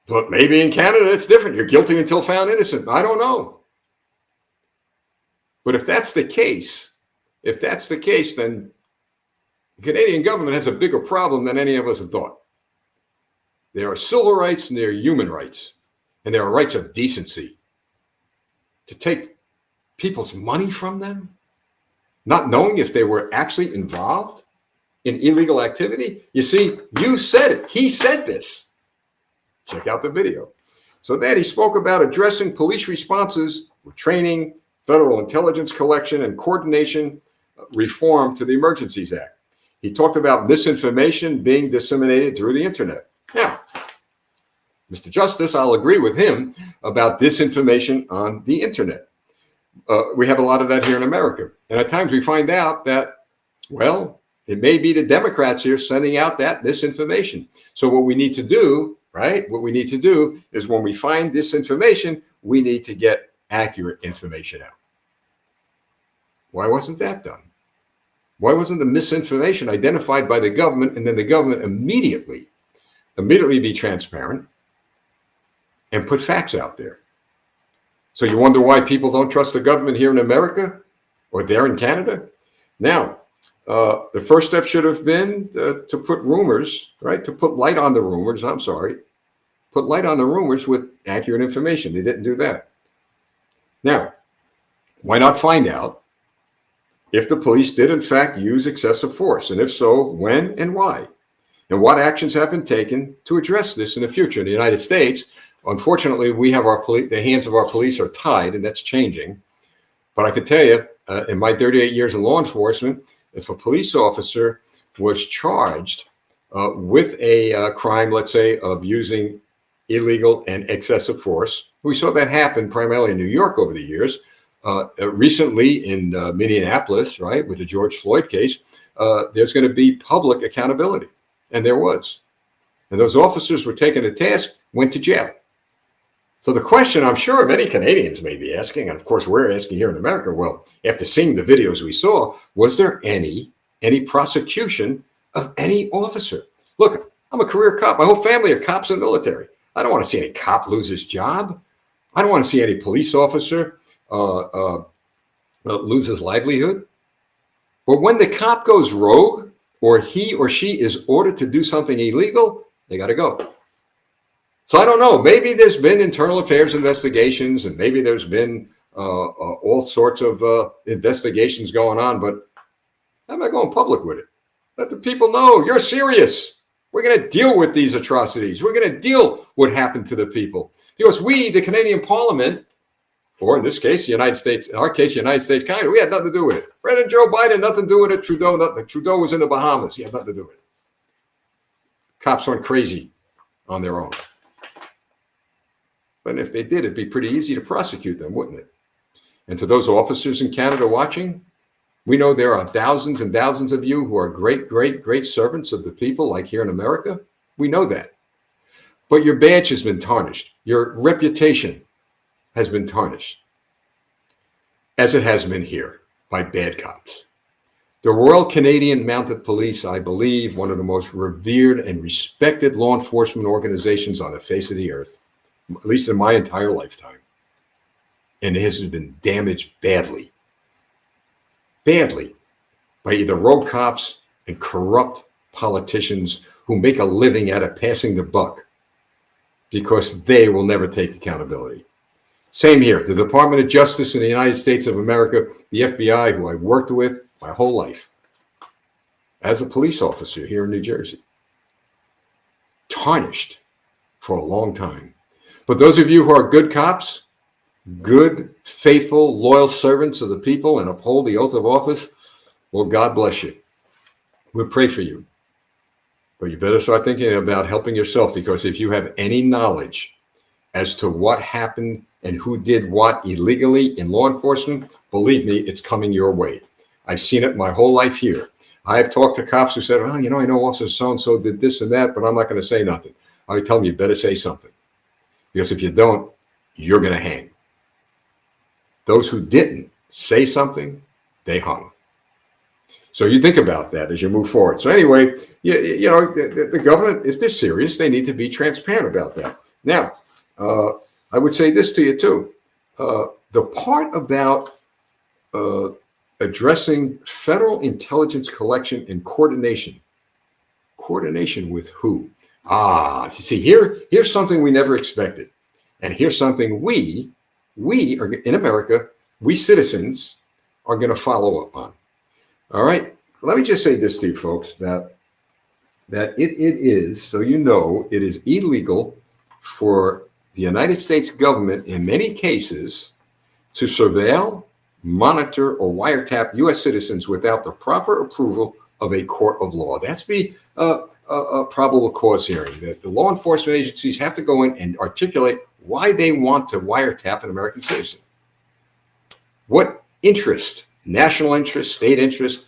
But maybe in Canada, it's different. You're guilty until found innocent. I don't know. But if that's the case, then the Canadian government has a bigger problem than any of us have thought. There are civil rights and there are human rights, and there are rights of decency. To take people's money from them, not knowing if they were actually involved in illegal activity. You see, you said it. He said this. Check out the video. So then he spoke about addressing police responses with training, federal intelligence collection, and coordination reform to the Emergencies Act. He talked about misinformation being disseminated through the internet. Now, Mr. Justice, I'll agree with him about disinformation on the internet. We have a lot of that here in America. And at times we find out that, well, it may be the Democrats here sending out that misinformation. So what we need to do, right? What we need to do is when we find disinformation, we need to get accurate information out. Why wasn't that done? Why wasn't the misinformation identified by the government and then the government immediately be transparent and put facts out there? So you wonder why people don't trust the government here in America or there in Canada? Now, the first step should have been to put rumors, right? To put light on the rumors, put light on the rumors with accurate information. They didn't do that. Now, why not find out if the police did in fact use excessive force? And if so, when and why? And what actions have been taken to address this in the future? In the United States, unfortunately, we have the hands of our police are tied, and that's changing. But I can tell you, in my 38 years in law enforcement, if a police officer was charged with a crime, let's say, of using illegal and excessive force, we saw that happen primarily in New York over the years. Recently in Minneapolis, right, with the George Floyd case, there's going to be public accountability. And there was. And those officers were taken to task, went to jail. So the question I'm sure many Canadians may be asking, and of course we're asking here in America, well, after seeing the videos we saw, was there any prosecution of any officer? Look, I'm a career cop. My whole family are cops in the military. I don't want to see any cop lose his job. I don't want to see any police officer lose his livelihood. But when the cop goes rogue, or he or she is ordered to do something illegal, they got to go. So I don't know. Maybe there's been internal affairs investigations, and maybe there's been all sorts of investigations going on, but I'm not going public with it. Let the people know you're serious. We're going to deal with these atrocities. We're going to deal what happened to the people. Because we, the Canadian Parliament, or in this case, the United States, in our case, the United States Congress, we had nothing to do with it. President Joe Biden, nothing to do with it. Trudeau, nothing. Trudeau was in the Bahamas. He had nothing to do with it. Cops went crazy on their own. But if they did, it'd be pretty easy to prosecute them, wouldn't it? And to those officers in Canada watching, we know there are thousands and thousands of you who are great, great, great servants of the people, like here in America. We know that. But your badge has been tarnished. Your reputation has been tarnished, as it has been here by bad cops. The Royal Canadian Mounted Police, I believe, one of the most revered and respected law enforcement organizations on the face of the earth, at least in my entire lifetime. And it has been damaged badly by either rogue cops and corrupt politicians who make a living out of passing the buck because they will never take accountability. Same here. The Department of Justice in the United States of America, the FBI, who I worked with my whole life as a police officer here in New Jersey, tarnished for a long time. But those of you who are good cops, good, faithful, loyal servants of the people and uphold the oath of office, well, God bless you. We'll pray for you. But you better start thinking about helping yourself, because if you have any knowledge as to what happened and who did what illegally in law enforcement, believe me, it's coming your way. I've seen it my whole life here. I have talked to cops who said, oh, I know Officer so-and-so did this and that, but I'm not going to say nothing. I tell them, you better say something. Because if you don't, you're going to hang. Those who didn't say something, they hung. So you think about that as you move forward. So anyway, you know, the government, if they're serious, they need to be transparent about that. Now, I would say this to you too. The part about addressing federal intelligence collection and coordination. Coordination with who? You see, here's something we never expected. And here's something we are in America, we citizens are going to follow up on. All right. Let me just say this to you folks, that it is, so you know, it is illegal for the United States government in many cases to surveil, monitor, or wiretap U.S. citizens without the proper approval of a court of law. That's be a probable cause hearing. That the law enforcement agencies have to go in and articulate why they want to wiretap an American citizen. What interest, national interest, state interest,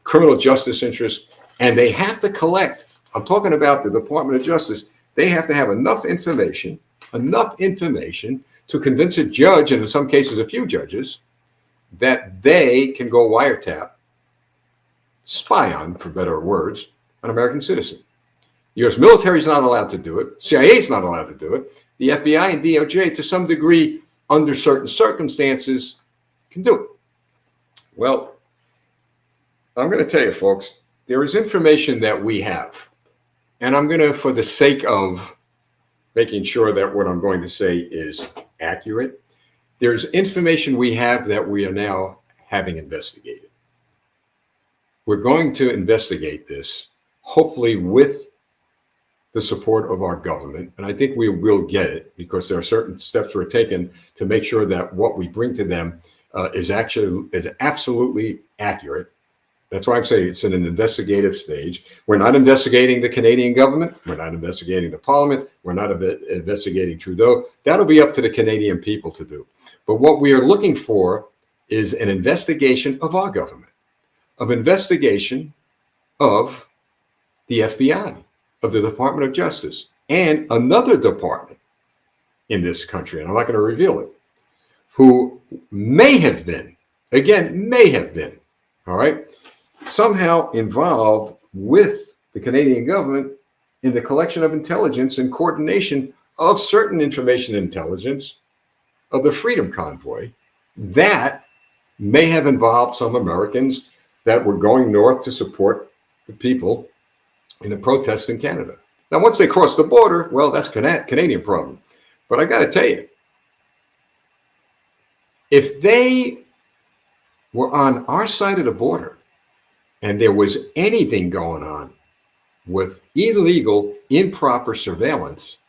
criminal justice interest, and they have to collect, I'm talking about the Department of Justice, they have to have enough information to convince a judge, and in some cases a few judges, that they can go wiretap, spy on, for better words, an American citizen. U.S. military is not allowed to do it. CIA is not allowed to do it. The FBI and DOJ, to some degree, under certain circumstances, can do it. Well, I'm going to tell you, folks, there is information that we have. And I'm going to, for the sake of making sure that what I'm going to say is accurate. There's information we have that we are now having investigated. We're going to investigate this, hopefully with the support of our government. And I think we will get it because there are certain steps we're taking to make sure that what we bring to them is absolutely accurate. That's why I'm saying it's in an investigative stage. We're not investigating the Canadian government. We're not investigating the Parliament. We're not investigating Trudeau. That'll be up to the Canadian people to do. But what we are looking for is an investigation of our government, of investigation of the FBI, of the Department of Justice, and another department in this country, and I'm not going to reveal it, who may have been, all right, somehow involved with the Canadian government in the collection of intelligence and coordination of certain information intelligence of the Freedom Convoy that may have involved some Americans that were going north to support the people in the protests in Canada. Now, once they cross the border, well, that's Canadian problem. But I got to tell you, if they were on our side of the border and there was anything going on with illegal, improper surveillance,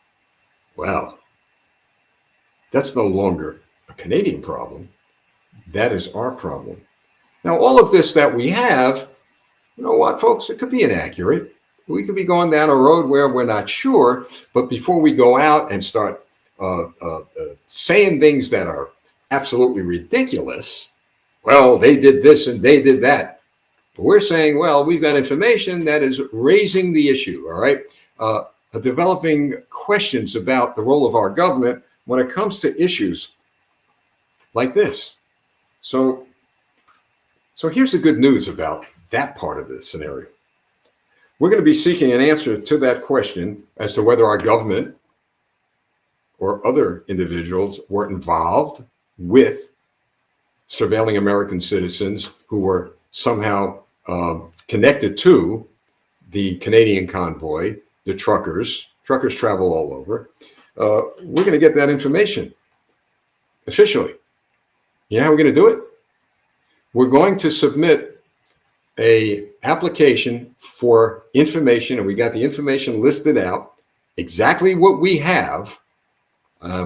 well, that's no longer a Canadian problem. That is our problem. Now, all of this that we have, you know what, folks, it could be inaccurate. We could be going down a road where we're not sure, but before we go out and start saying things that are absolutely ridiculous, well, they did this and they did that. We're saying, well, we've got information that is raising the issue, all right? Developing questions about the role of our government when it comes to issues like this. So here's the good news about that part of the scenario. We're going to be seeking an answer to that question as to whether our government or other individuals were involved with surveilling American citizens who were somehow connected to the Canadian convoy, the truckers. Truckers travel all over. We're going to get that information officially. You know how we're going to do it? We're going to submit a application for information, and we got the information listed out, exactly what we have.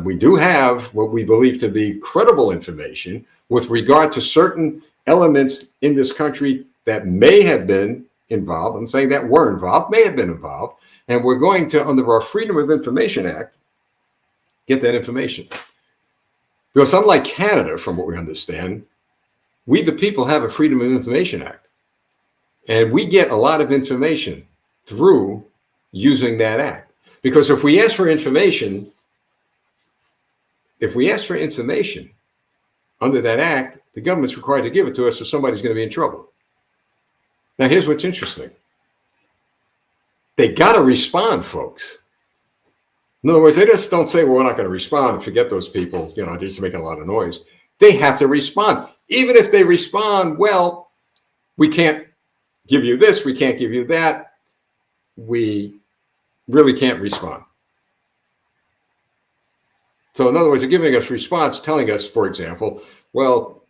We do have what we believe to be credible information with regard to certain elements in this country that may have been involved. I'm saying that were involved, may have been involved, and we're going to, under our Freedom of Information Act, get that information. Because unlike Canada, from what we understand, we the people have a Freedom of Information Act. And we get a lot of information through using that act. Because if we ask for information under that act, the government's required to give it to us, or somebody's going to be in trouble. Now, here's what's interesting. They got to respond, folks. In other words, they just don't say, well, we're not going to respond and forget those people, you know, just making a lot of noise. They have to respond. Even if they respond, well, we can't give you this, we can't give you that, we really can't respond. So in other words, they're giving us response, telling us, for example, well,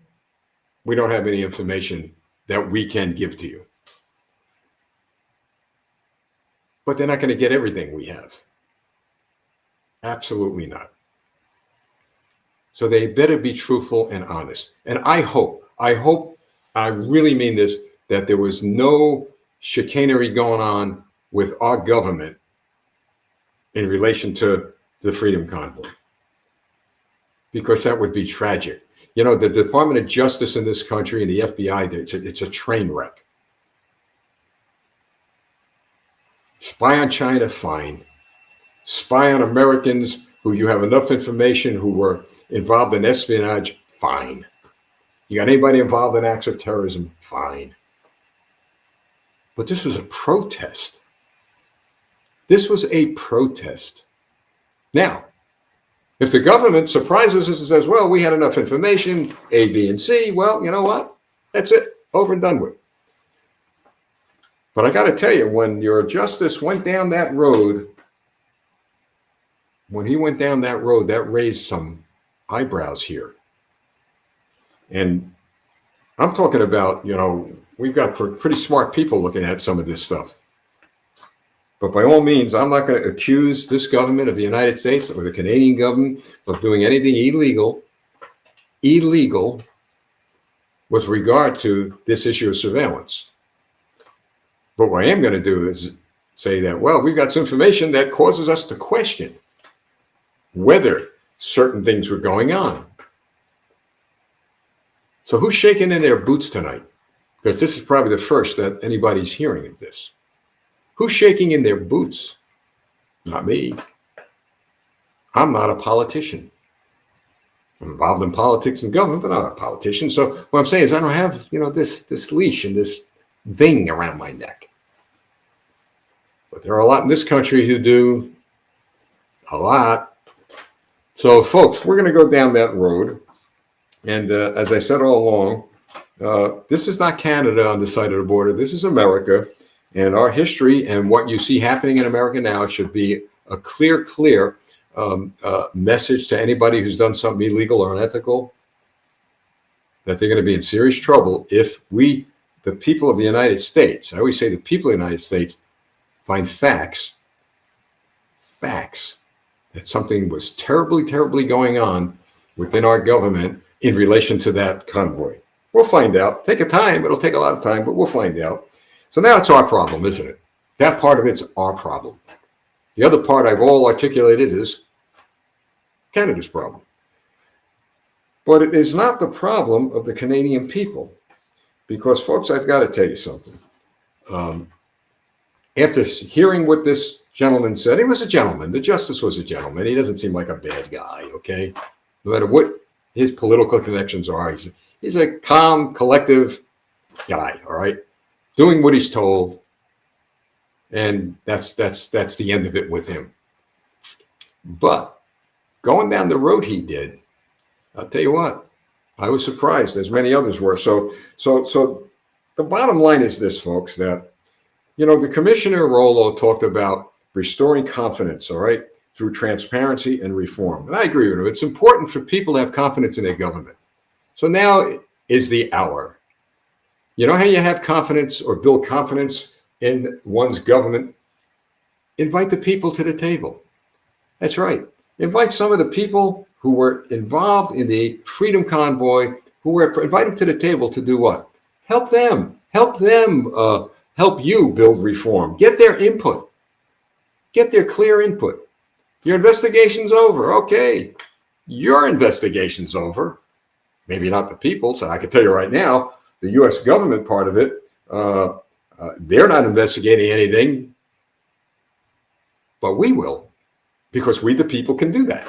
we don't have any information that we can give to you. But they're not going to get everything we have. Absolutely not. So they better be truthful and honest. And I hope, I really mean this, that there was no chicanery going on with our government in relation to the Freedom Convoy, because that would be tragic. You know, the Department of Justice in this country and the FBI, it's a train wreck. Spy on China, fine. Spy on Americans who you have enough information who were involved in espionage, fine. You got anybody involved in acts of terrorism, fine. But this was a protest. This was a protest. Now, if the government surprises us and says, well, we had enough information, A, B, and C, well, you know what? That's it. Over and done with. But I got to tell you, when your justice went down that road when he went down that road, that raised some eyebrows here. And I'm talking about, we've got pretty smart people looking at some of this stuff. But by all means, I'm not going to accuse this government of the United States or the Canadian government of doing anything illegal with regard to this issue of surveillance. But what I am going to do is say that, well, we've got some information that causes us to question whether certain things were going on. So who's shaking in their boots tonight? Because this is probably the first that anybody's hearing of this. Who's shaking in their boots? Not me. I'm not a politician. I'm involved in politics and government, but I'm not a politician. So what I'm saying is I don't have, this leash and this thing around my neck. But there are a lot in this country who do. A lot. So folks, we're going to go down that road. And as I said all along, this is not Canada on the side of the border. This is America. And our history and what you see happening in America now should be a clear message to anybody who's done something illegal or unethical, that they're going to be in serious trouble if we, the people of the United States, I always say the people of the United States, find facts that something was terribly going on within our government in relation to that convoy. We'll find out. Take a time. It'll take a lot of time, but we'll find out. So now it's our problem, isn't it? That part of it's our problem. The other part I've all articulated is Canada's problem. But it is not the problem of the Canadian people. Because, folks, I've got to tell you something. After hearing what this gentleman said, he was a gentleman. The justice was a gentleman. He doesn't seem like a bad guy, okay? No matter what his political connections are, he's a calm, collective guy, all right? Doing what he's told, and that's the end of it with him. But going down the road he did, I'll tell you what, I was surprised, as many others were. So the bottom line is this, folks, that the Commissioner Rollo talked about restoring confidence, all right, through transparency and reform, and I agree with him. It's important for people to have confidence in their government. So now is the hour. You know how you have confidence or build confidence in one's government? Invite the people to the table. That's right. Invite some of the people who were involved in the Freedom Convoy, invite them to the table to do what? Help them help you build reform. Get their input. Get their clear input. Your investigation's over. Okay. Your investigation's over. Maybe not the people's. And I can tell you right now, the U.S. government part of it, they're not investigating anything, but we will, because we, the people, can do that.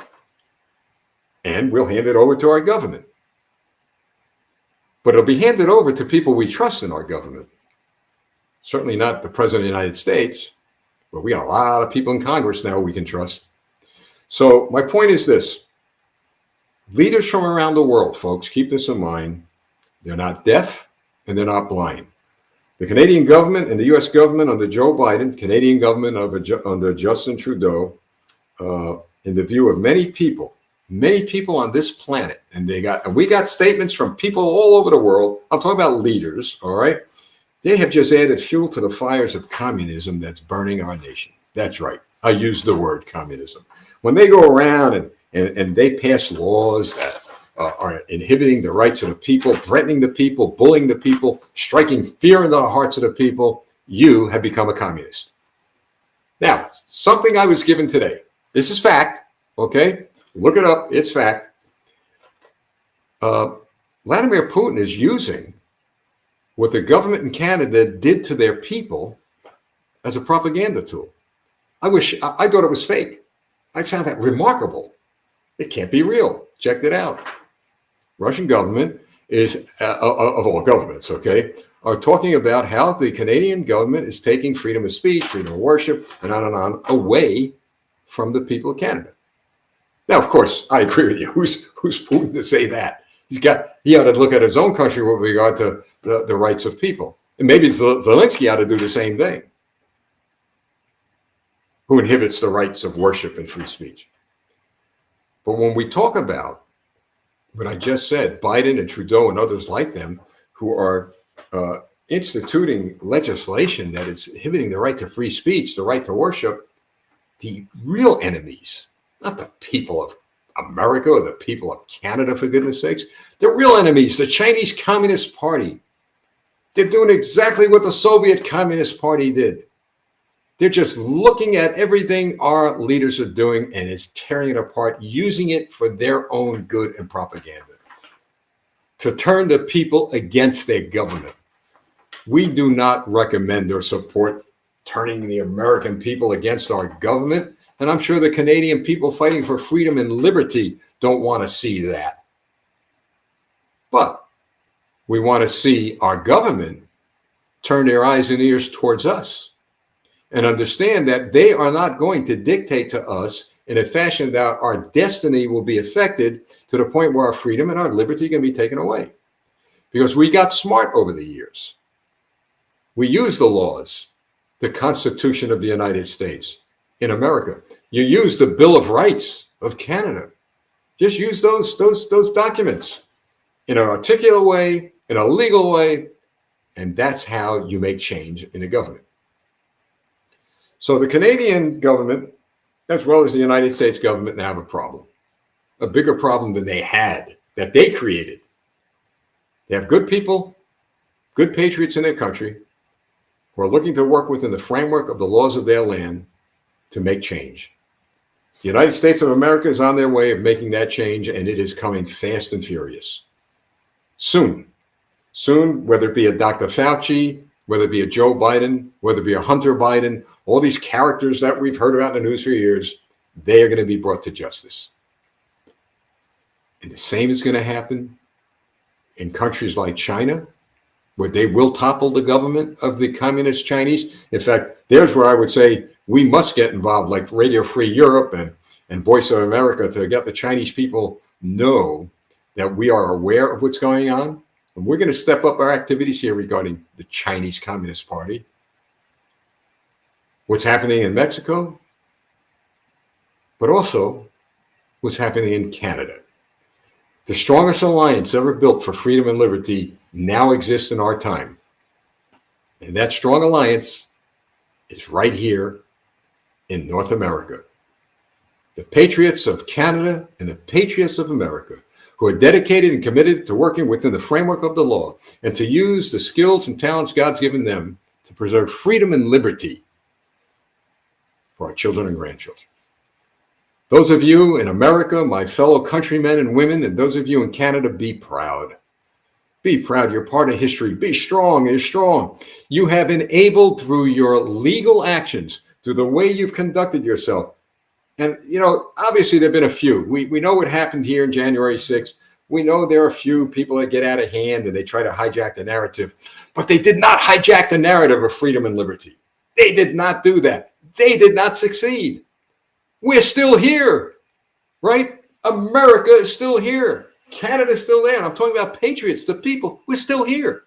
And we'll hand it over to our government. But it'll be handed over to people we trust in our government. Certainly not the President of the United States, but we got a lot of people in Congress now we can trust. So my point is this. Leaders from around the world, folks, keep this in mind. They're not deaf and they're not blind. The Canadian government and the U.S. government under Joe Biden, Canadian government under Justin Trudeau, in the view of many people on this planet, and we got statements from people all over the world. I'm talking about leaders, all right? They have just added fuel to the fires of communism that's burning our nation. That's right. I use the word communism. When they go around and they pass laws that are inhibiting the rights of the people, threatening the people, bullying the people, striking fear into the hearts of the people, you have become a communist. Now, something I was given today. This is fact, okay? Look it up. It's fact. Vladimir Putin is using what the government in Canada did to their people as a propaganda tool. I thought it was fake. I found that remarkable. It can't be real. Checked it out. Russian government is, of all governments, okay, are talking about how the Canadian government is taking freedom of speech, freedom of worship, and on away from the people of Canada. Now, of course, I agree with you. Who's Putin to say that? He ought to look at his own country with regard to the rights of people. And maybe Zelensky ought to do the same thing. Who inhibits the rights of worship and free speech? But when we talk about what I just said, Biden and Trudeau and others like them who are instituting legislation that is inhibiting the right to free speech, the right to worship, the real enemies, not the people of America or the people of Canada, for goodness sakes, the real enemies, the Chinese Communist Party. They're doing exactly what the Soviet Communist Party did. They're just looking at everything our leaders are doing and is tearing it apart, using it for their own good and propaganda to turn the people against their government. We do not recommend or support turning the American people against our government. And I'm sure the Canadian people fighting for freedom and liberty don't want to see that. But we want to see our government turn their eyes and ears towards us and understand that they are not going to dictate to us in a fashion that our destiny will be affected to the point where our freedom and our liberty can be taken away. Because we got smart over the years. We use the laws, the Constitution of the United States in America. You use the Bill of Rights of Canada. Just use those documents in an articulate way, in a legal way, and that's how you make change in the government. So the Canadian government, as well as the United States government, now have a problem, a bigger problem than they had, that they created. They have good people, good patriots in their country, who are looking to work within the framework of the laws of their land to make change. The United States of America is on their way of making that change, and it is coming fast and furious. Soon, whether it be a Dr. Fauci, whether it be a Joe Biden, whether it be a Hunter Biden, all these characters that we've heard about in the news for years, they are going to be brought to justice. And the same is going to happen in countries like China, where they will topple the government of the communist Chinese. In fact, there's where I would say we must get involved, like Radio Free Europe and Voice of America, to get the Chinese people know that we are aware of what's going on. And we're going to step up our activities here regarding the Chinese Communist Party, what's happening in Mexico, but also what's happening in Canada. The strongest alliance ever built for freedom and liberty now exists in our time. And that strong alliance is right here in North America. The patriots of Canada and the patriots of America, who are dedicated and committed to working within the framework of the law and to use the skills and talents God's given them to preserve freedom and liberty for our children and grandchildren. Those of you in America, my fellow countrymen and women, and those of you in Canada, be proud. Be proud. You're part of history. Be strong. You're strong. You have enabled through your legal actions, through the way you've conducted yourself. And, obviously there have been a few. We know what happened here in January 6th. We know there are a few people that get out of hand and they try to hijack the narrative. But they did not hijack the narrative of freedom and liberty. They did not do that. They did not succeed. We're still here, right? America is still here. Canada is still there. And I'm talking about patriots, the people. We're still here.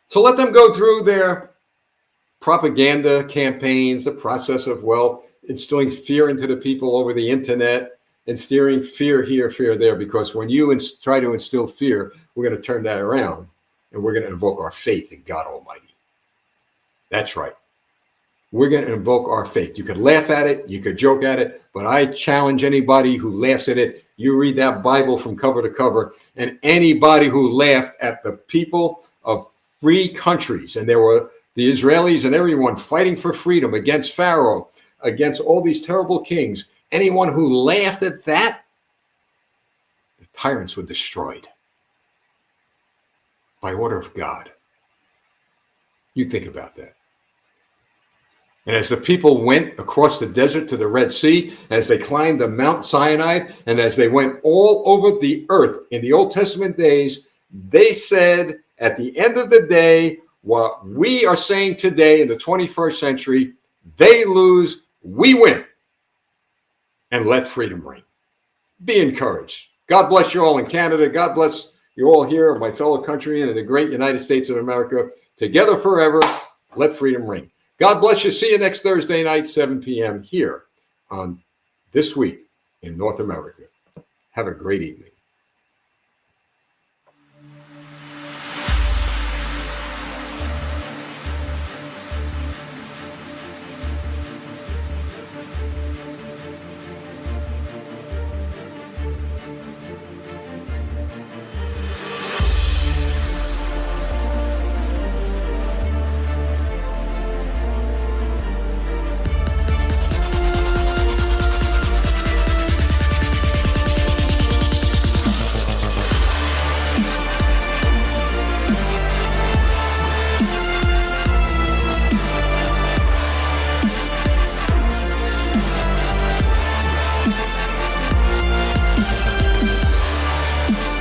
So let them go through their propaganda campaigns, the process of, instilling fear into the people over the internet and steering fear here, fear there. Because when you try to instill fear, we're going to turn that around and we're going to invoke our faith in God Almighty. That's right. We're going to invoke our faith. You could laugh at it, you could joke at it, but I challenge anybody who laughs at it. You read that Bible from cover to cover, and anybody who laughed at the people of free countries, and there were the Israelis and everyone fighting for freedom against Pharaoh, against all these terrible kings, anyone who laughed at that, the tyrants were destroyed by order of God. You think about that. And as the people went across the desert to the Red Sea, as they climbed the Mount Sinai, and as they went all over the earth in the Old Testament days, they said at the end of the day, what we are saying today in the 21st century, they lose, we win. And let freedom reign. Be encouraged. God bless you all in Canada. God bless you all here, my fellow countrymen in the great United States of America. Together forever, let freedom reign. God bless you. See you next Thursday night, 7 p.m. here on This Week in North America. Have a great evening.